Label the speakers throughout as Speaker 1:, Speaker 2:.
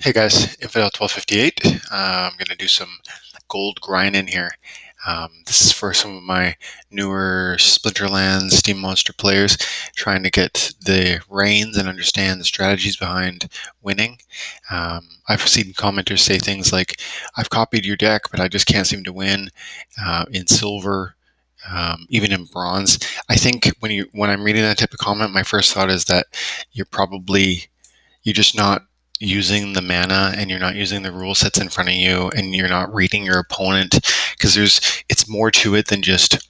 Speaker 1: Hey guys, Infidel 1258. I'm going to do some gold grinding here. This is for some of my newer Splinterlands Steam Monster players trying to get the reins and understand the strategies behind winning. I've seen commenters say things like, I've copied your deck, but I just can't seem to win in silver. Even in bronze. I think when I'm reading that type of comment, my first thought is that you're just not using the mana, and you're not using the rule sets in front of you, and you're not reading your opponent, because it's more to it than just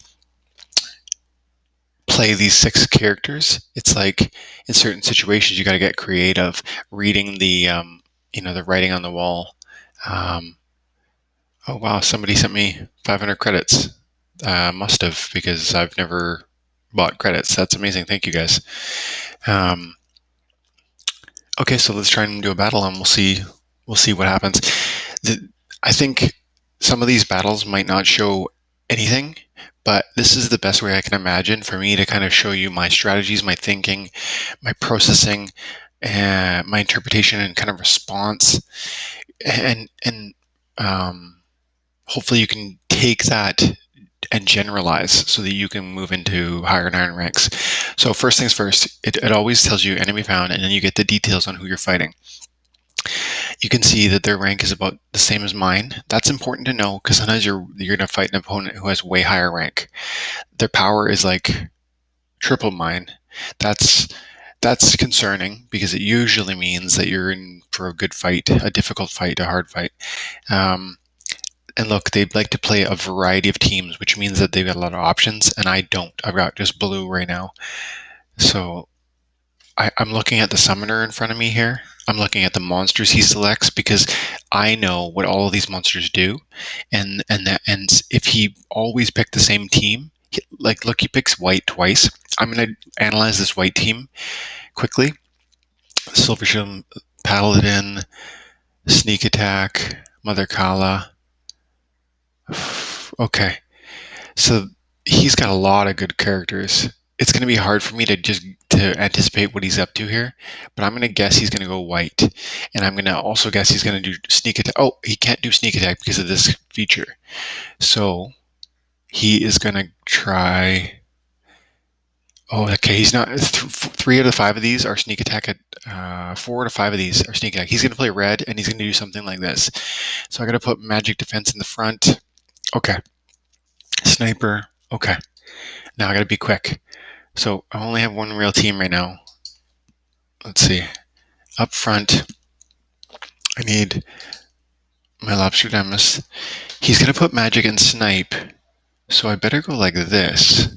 Speaker 1: play these six characters. It's like in certain situations you got to get creative, reading the writing on the wall. um, oh wow, somebody sent me 500 credits. Must have, because I've never bought credits. That's amazing. Thank you guys. um, Okay, so let's try and do a battle, and we'll see what happens. I think some of these battles might not show anything, but this is the best way I can imagine for me to kind of show you my strategies, my thinking, my processing, and my interpretation and kind of response, and hopefully you can take that and generalize so that you can move into higher and higher ranks. So first things first, it always tells you enemy found, and then you get the details on who you're fighting. You can see that their rank is about the same as mine. That's important to know, because sometimes you're going to fight an opponent who has way higher rank. Their power is like triple mine. That's that's concerning, because it usually means that you're in for a good fight, a difficult fight, a hard fight. Um, and look, they'd like to play a variety of teams, which means that they've got a lot of options, and I don't. I've got just blue right now. So I'm looking at the summoner in front of me here. I'm looking at the monsters he selects, because I know what all of these monsters do, and if he always picked the same team, like look, he picks white twice. I'm going to analyze this white team quickly. Silvershim, Paladin, Sneak Attack, Mother Kala. Okay, so he's got a lot of good characters. It's going to be hard for me to anticipate what he's up to here, but I'm going to guess he's going to go white, and I'm going to also guess he's going to do sneak attack. Oh, he can't do sneak attack because of this feature, so he is going to try. Oh, okay. He's not. Three out of five of these are sneak attack. Four out of five of these are sneak attack. He's going to play red, and he's going to do something like this. So I got to put magic defense in the front. Okay. Sniper. Okay. Now I got to be quick. So I only have one real team right now. Let's see. Up front, I need my Lobsterdamus. He's going to put magic and snipe, so I better go like this,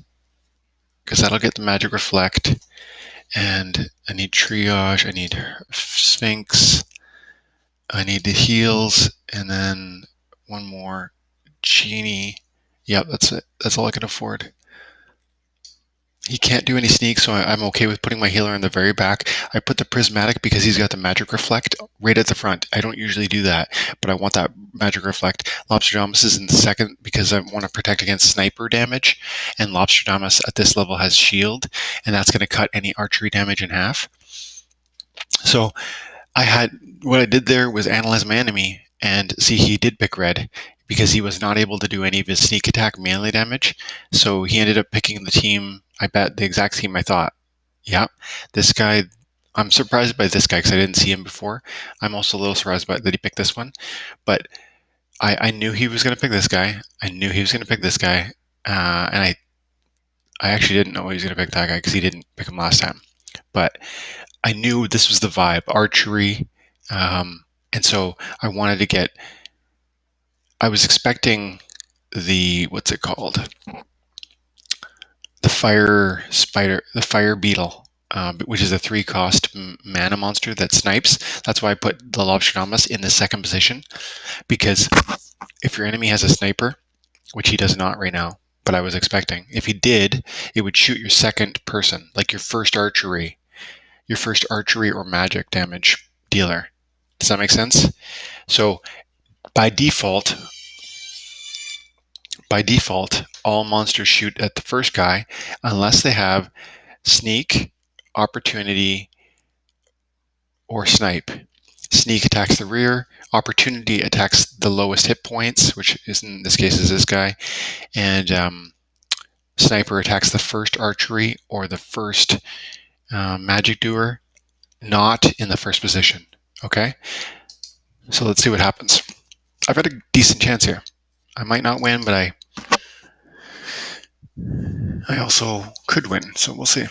Speaker 1: because that'll get the magic reflect. And I need triage, I need Sphinx, I need the heals, and then one more genie. Yep, that's it. That's all I can afford. He can't do any sneaks, so I'm okay with putting my healer in the very back. I put the prismatic because he's got the magic reflect right at the front. I don't usually do that, but I want that magic reflect. Lobsterdamus is in the second because I want to protect against sniper damage, and Lobsterdamus at this level has shield, and that's going to cut any archery damage in half. So what I did there was analyze my enemy and see he did pick red, because he was not able to do any of his sneak attack melee damage. So he ended up picking the team, I bet, the exact team I thought. Yeah, this guy, I'm surprised by this guy because I didn't see him before. I'm also a little surprised by that he picked this one. But I knew he was going to pick this guy. I knew he was going to pick this guy. And I actually didn't know he was going to pick that guy because he didn't pick him last time. But I knew this was the vibe, archery. And so I was expecting what's it called? The fire beetle, which is a 3-cost mana monster that snipes. That's why I put the Lobsterdamus in the second position, because if your enemy has a sniper, which he does not right now, but I was expecting, if he did, it would shoot your second person, like your first archery or magic damage dealer. Does that make sense? So by default, all monsters shoot at the first guy unless they have sneak, opportunity, or snipe. Sneak attacks the rear. Opportunity attacks the lowest hit points, which is in this case is this guy. And Sniper attacks the first archery or the first magic doer, not in the first position. Okay? So let's see what happens. I've got a decent chance here. I might not win, but I also could win, so we'll see.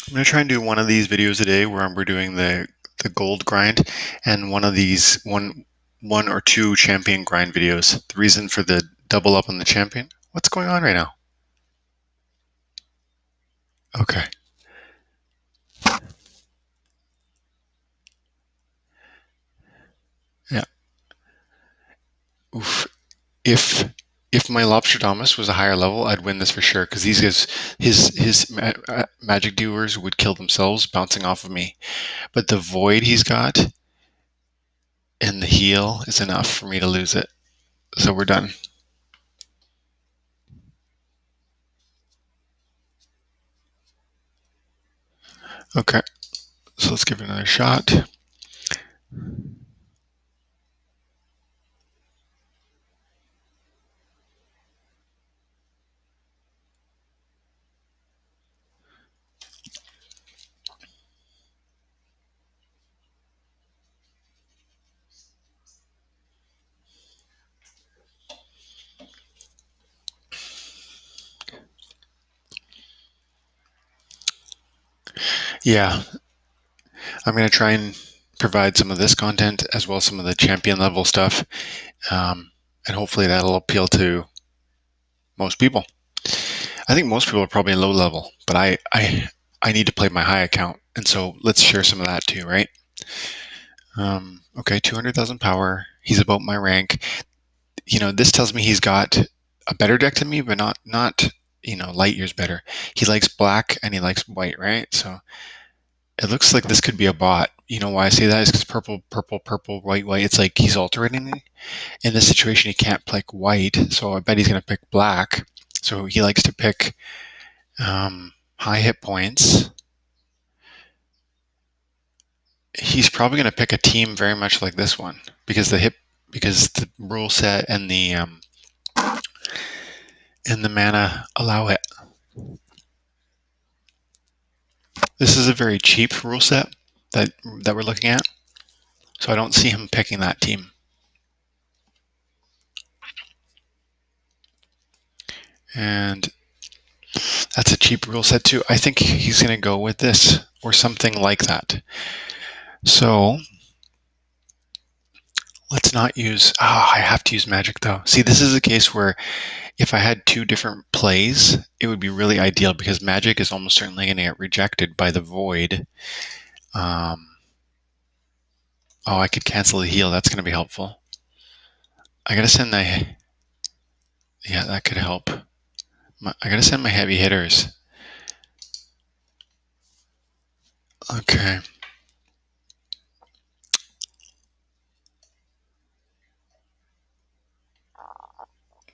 Speaker 1: I'm going to try and do one of these videos a day where we're doing the gold grind, and one of these one or two champion grind videos. The reason for the double up on the champion. What's going on right now? Okay. Yeah. Oof. If my Lobsterdomus was a higher level, I'd win this for sure, because these guys, his magic doers would kill themselves bouncing off of me. But the void he's got and the heal is enough for me to lose it. So we're done. Okay, so let's give it another shot. Yeah, I'm going to try and provide some of this content as well as some of the champion level stuff, and hopefully that'll appeal to most people. I think most people are probably low level, but I need to play my high account, and so let's share some of that too, right? Okay, 200,000 power. He's about my rank. This tells me he's got a better deck than me, but not light years better. He likes black and he likes white, right? So it looks like this could be a bot. You know why I say that is because purple, purple, purple, white, white. It's like he's alternating. In this situation, he can't pick white, so I bet he's going to pick black. So he likes to pick high hit points. He's probably going to pick a team very much like this one because the rule set and the mana allow it. This is a very cheap rule set that we're looking at, so I don't see him picking that team. And that's a cheap rule set too. I think he's going to go with this or something like that. So let's not use. I have to use magic though. See, this is a case where if I had two different plays, it would be really ideal because magic is almost certainly going to get rejected by the void. I could cancel the heal. That's going to be helpful. I got to send the. Yeah, that could help. I got to send my heavy hitters. Okay.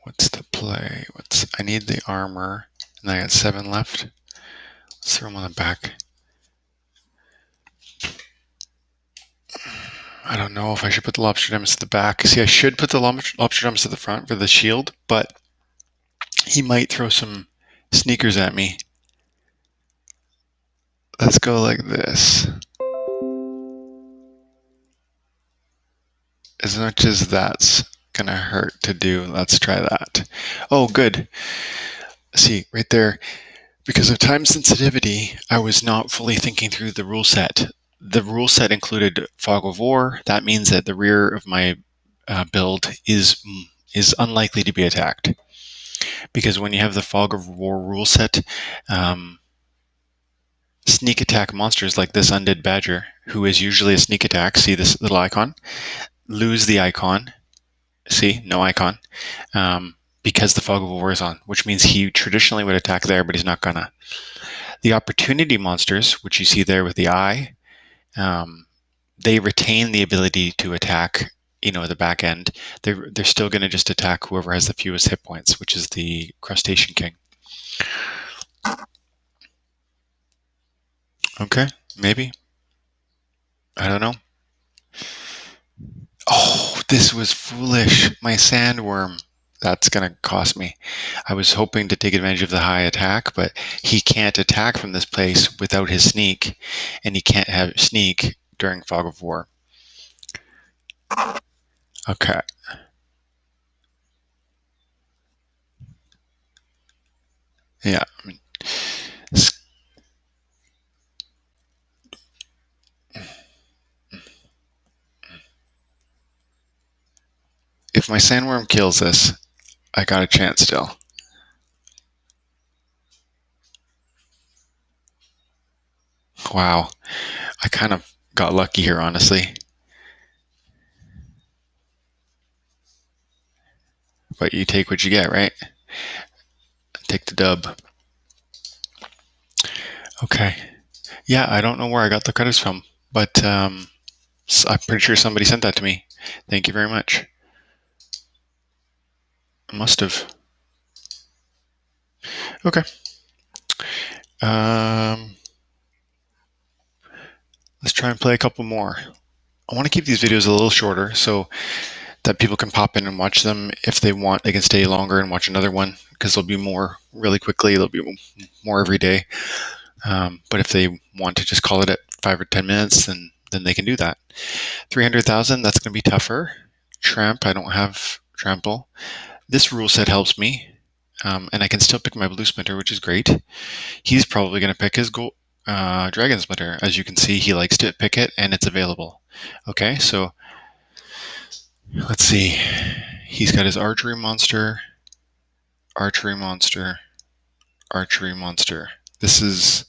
Speaker 1: What's the play? I need the armor, and I got 7 left. Let's throw them on the back. I don't know if I should put the Lobsterdomus at the back. See, I should put the Lobsterdomus at the front for the shield, but he might throw some sneakers at me. Let's go like this. As much as that's gonna hurt to do, let's try that. Oh, good. See, right there, because of time sensitivity, I was not fully thinking through the rule set. The rule set included Fog of War. That means that the rear of my build is unlikely to be attacked. Because when you have the Fog of War rule set, sneak attack monsters like this Undead Badger, who is usually a sneak attack, see this little icon? Lose the icon. See, no icon. Because the Fog of War is on, which means he traditionally would attack there, but he's not gonna. The opportunity monsters, which you see there with the eye, they retain the ability to attack the back end, they're still going to just attack whoever has the fewest hit points, which is the Crustacean King. Okay, maybe. I don't know. Oh, this was foolish. My sandworm. That's going to cost me. I was hoping to take advantage of the high attack, but he can't attack from this place without his sneak, and he can't have sneak during Fog of War. Okay. Yeah. If my sandworm kills this, I got a chance still. Wow. I kind of got lucky here, honestly. But you take what you get, right? Take the dub. Okay. Yeah, I don't know where I got the credits from, but I'm pretty sure somebody sent that to me. Thank you very much. I must have. Okay. Let's try and play a couple more. I want to keep these videos a little shorter so that people can pop in and watch them. If they want, they can stay longer and watch another one because there'll be more really quickly. There'll be more every day. But if they want to just call it at 5 or 10 minutes, then they can do that. 300,000, that's going to be tougher. Tramp, I don't have trample. This rule set helps me, and I can still pick my blue splinter, which is great. He's probably going to pick his dragon splinter. As you can see, he likes to pick it, and it's available. Okay, so let's see. He's got his archery monster, archery monster, archery monster. This is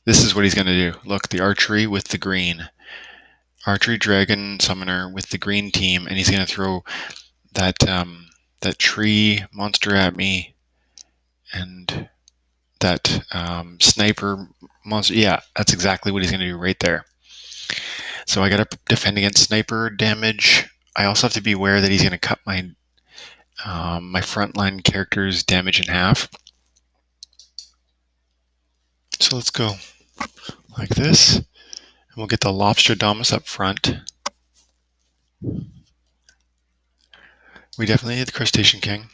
Speaker 1: what he's going to do. Look, the archery with the green. Archery dragon summoner with the green team, and he's going to throw that that tree monster at me, and that sniper monster. Yeah, that's exactly what he's going to do right there. So I got to defend against sniper damage. I also have to be aware that he's going to cut my my frontline character's damage in half. So let's go like this, and we'll get the Lobster Domus up front. We definitely need the Crustacean King.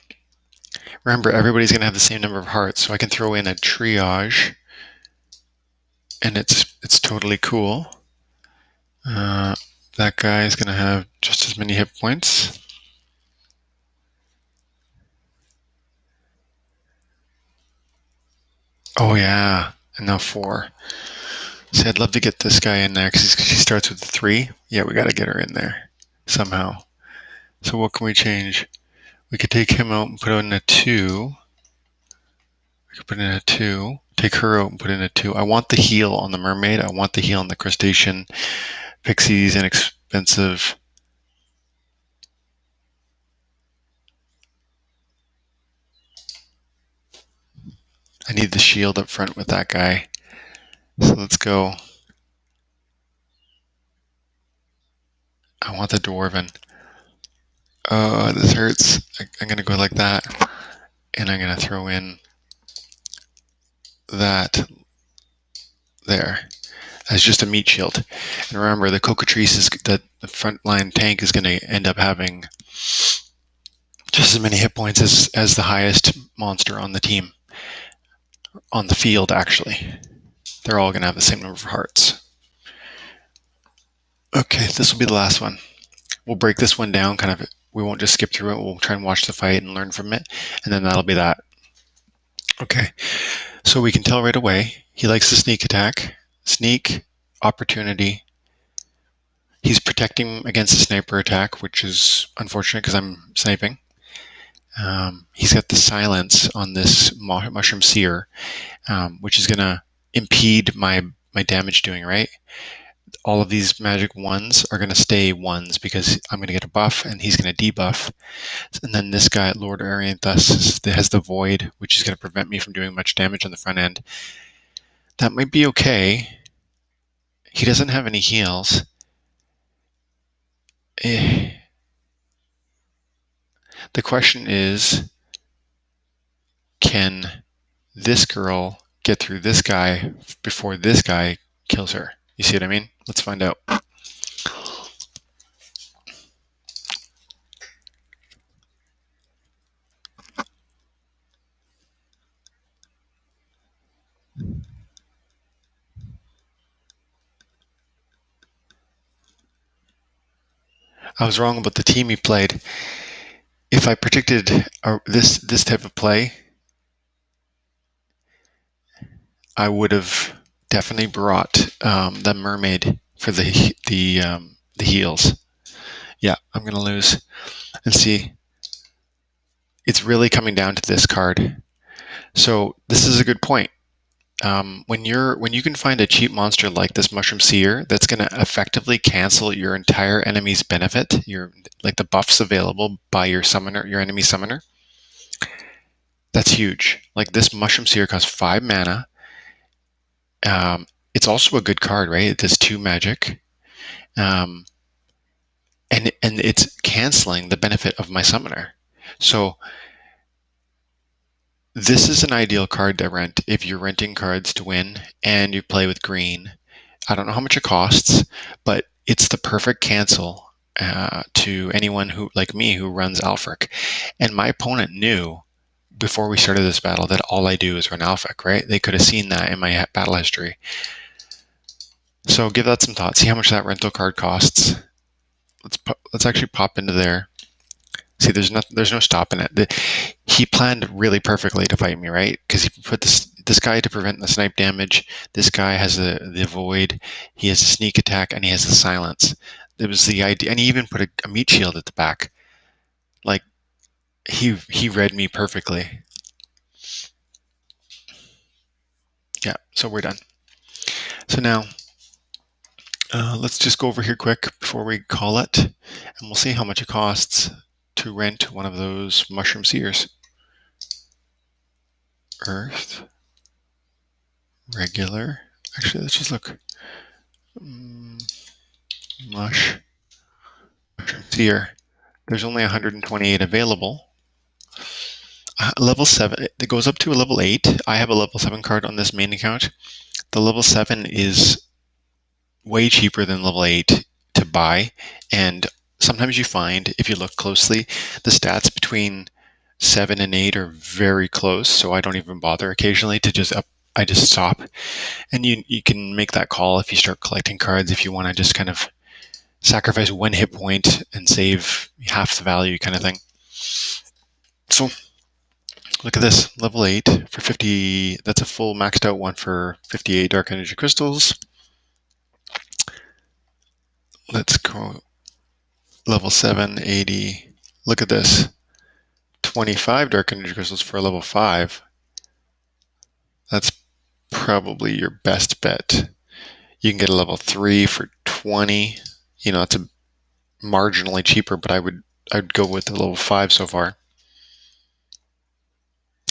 Speaker 1: Remember, everybody's going to have the same number of hearts, so I can throw in a triage, and it's totally cool. That guy is going to have just as many hit points. Oh yeah, and now 4. See, I'd love to get this guy in there because she starts with a 3. Yeah, we got to get her in there somehow. So what can we change? We could take him out and put in a 2. We could put in a 2. Take her out and put in a 2. I want the heal on the mermaid. I want the heal on the crustacean. Pixie's inexpensive. I need the shield up front with that guy. So let's go. I want the dwarven. Oh, this hurts. I'm going to go like that. And I'm going to throw in that there as just a meat shield. And remember, the Cocatrice is that the frontline tank is going to end up having just as many hit points as the highest monster on the team. On the field, actually. They're all going to have the same number of hearts. Okay, this will be the last one. We'll break this one down, kind of. We won't just skip through it. We'll try and watch the fight and learn from it. And then that'll be that. Okay, so we can tell right away. He likes the sneak attack. Sneak, opportunity. He's protecting against the sniper attack, which is unfortunate because I'm sniping. He's got the silence on this mushroom seer, which is going to impede my damage doing, right? All of these magic 1s are going to stay 1s because I'm going to get a buff and he's going to debuff. And then this guy, Lord Arianthus, has the void, which is going to prevent me from doing much damage on the front end. That might be okay. He doesn't have any heals. eh, the question is, can this girl get through this guy before this guy kills her? You see what I mean? Let's find out. I was wrong about the team he played. If I predicted this type of play, I would have definitely brought the mermaid for the heels. Yeah, I'm gonna lose. And see, it's really coming down to this card. So this is a good point. When you can find a cheap monster like this Mushroom Seer that's going to effectively cancel your entire enemy's benefit, your like the buffs available by your summoner, your enemy summoner, that's huge. Like this Mushroom Seer costs 5 mana. It's also a good card, right? It does 2 magic, um, and it's canceling the benefit of my summoner. So this is an ideal card to rent if you're renting cards to win and you play with green. I don't know how much it costs, but it's the perfect cancel to anyone who, like me, who runs Alfric. And my opponent knew before we started this battle that all I do is run Alfric, right? They could have seen that in my battle history. So give that some thought. See how much that rental card costs. Let's actually pop into there. See, there's no stopping it. He planned really perfectly to fight me, right? Because he put this guy to prevent the snipe damage. This guy has the void. He has a sneak attack, and he has the silence. It was the idea, and he even put a meat shield at the back. Like he read me perfectly. Yeah, so we're done. So now let's just go over here quick before we call it, and we'll see how much it costs to rent one of those Mushroom Seers. Earth, regular. Actually, let's just look. Mushroom Seer. There's only 128 available. Level 7, it goes up to a level 8. I have a level 7 card on this main account. The level 7 is way cheaper than level 8 to buy, and sometimes you find, if you look closely, the stats between 7 and 8 are very close, so I don't even bother occasionally to I just stop. And you can make that call if you start collecting cards, if you want to just kind of sacrifice 1 hit point and save half the value kind of thing. So look at this, level 8 for 50. That's a full maxed out one for 58 Dark Energy Crystals. Let's go level 7, 80. Look at this, 25 Dark Energy Crystals for a level 5. That's probably your best bet. You can get a level 3 for 20. You know, it's a marginally cheaper, but I'd go with the level 5 so far.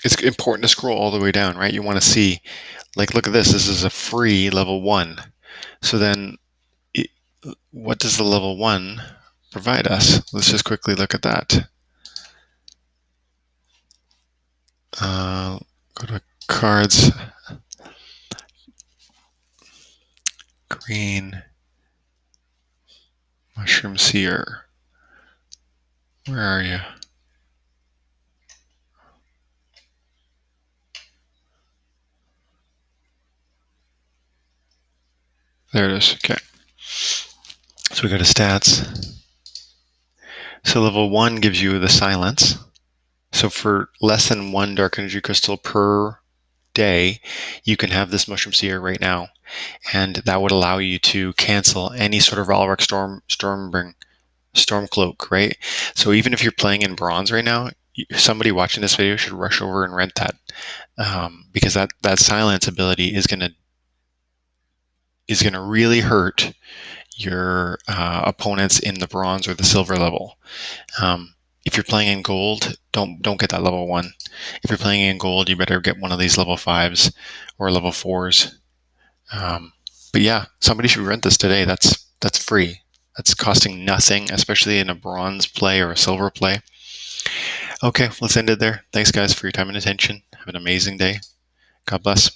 Speaker 1: It's important to scroll all the way down, right? You want to see, like, look at this. This is a free level 1. So then, what does the level 1 provide us? Let's just quickly look at that. Go to cards. Green. Mushroom Seer. Where are you? There it is. Okay. So we go to stats. So level 1 gives you the silence. So for less than 1 Dark Energy Crystal per day, you can have this Mushroom Seer right now. And that would allow you to cancel any sort of Valric Stormcloak, right? So even if you're playing in bronze right now, somebody watching this video should rush over and rent that, because that silence ability is gonna really hurt your opponents in the bronze or the silver level. If you're playing in gold, don't get that level 1. If you're playing in gold, you better get one of these level 5s or level 4s. But yeah, somebody should rent this today. That's free. That's costing nothing, especially in a bronze play or a silver play. Okay, let's end it there. Thanks, guys, for your time and attention. Have an amazing day. God bless.